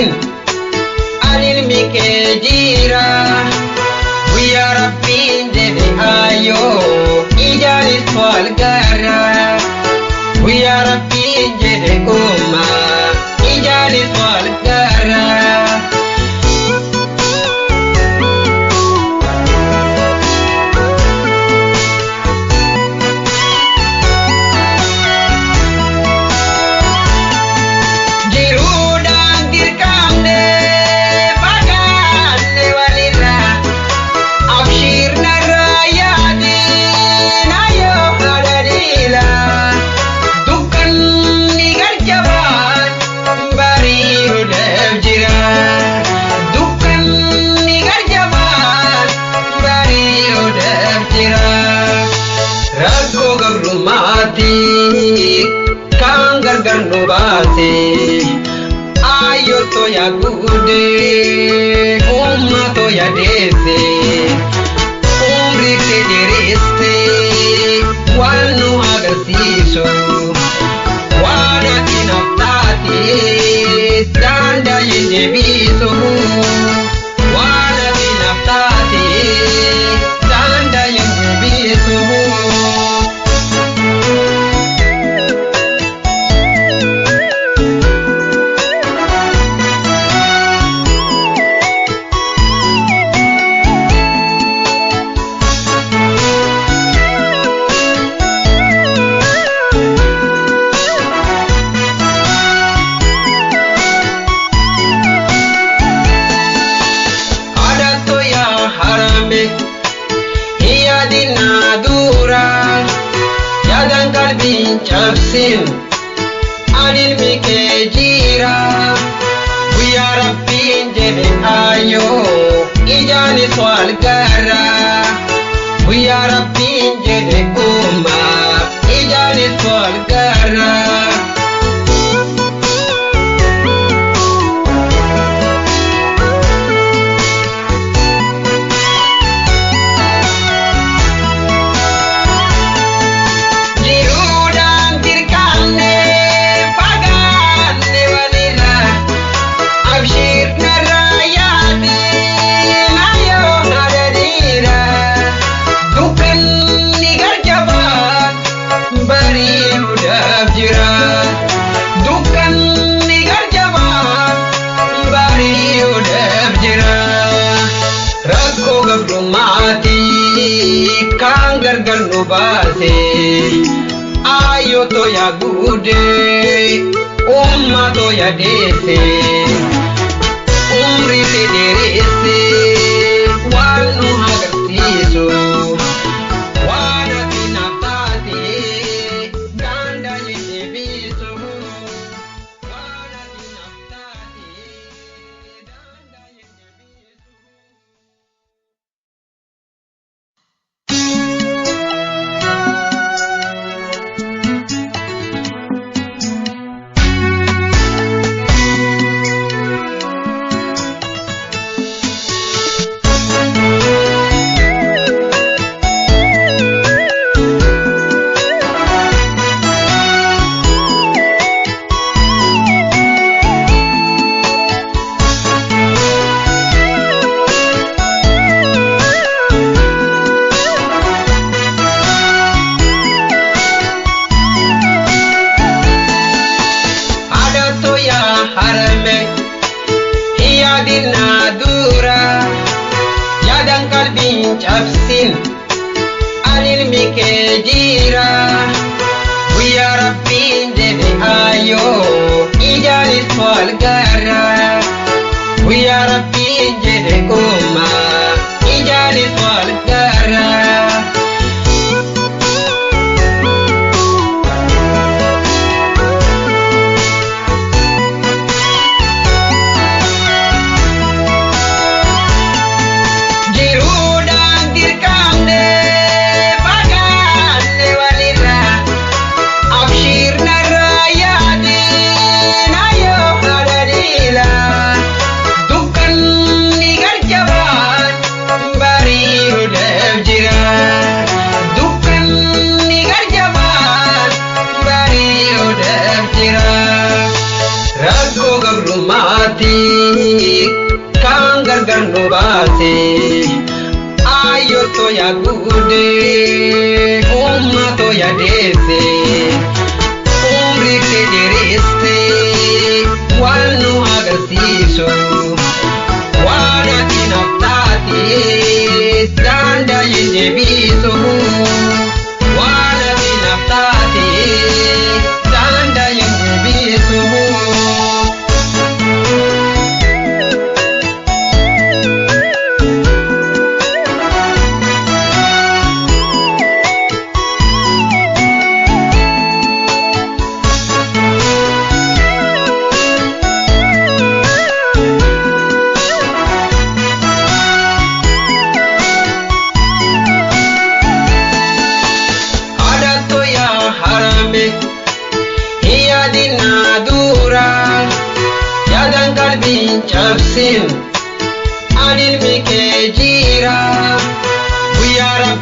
cabsin anin mike jira Buya Rabbiin jedhe ayyoo ijaanis wal gara Buya Rabbiin jedhe umma ijaanis wal gara Kan gargar nu baase ayo to ya gude umma to ya dese umri ke diriste wanu agarsiisu wana kinaftaati danda yende bisu wana kinaftaati danda yende bisu cabsin anin mike jira Buya Rabbiin jedhe ayyoo ijaanis wal gara Buya Rabbiin jedhe umma ijaanis wal gara Kan gargar nu baase ayo to ya gude umma to ya dese umri te derese wanu agarsiisu wana kinaftaati danda yende bisu wana kinaftaati danda yende bisu cabsin anin mike jira Buya Rabbiin jedhe ayyoo ijaanis wal gara Buya Rabbiin jedhe umma ijaanis wal gara Abshir narayadi nayo hadadila kan gargar nu baase ayo toya gude umma toya dese umri ke diriste wanu agarsiisu wana tinaftaati danda yenjebisu wana tinaftaati danda yenjebisu Chapsin, anil mike jira, we are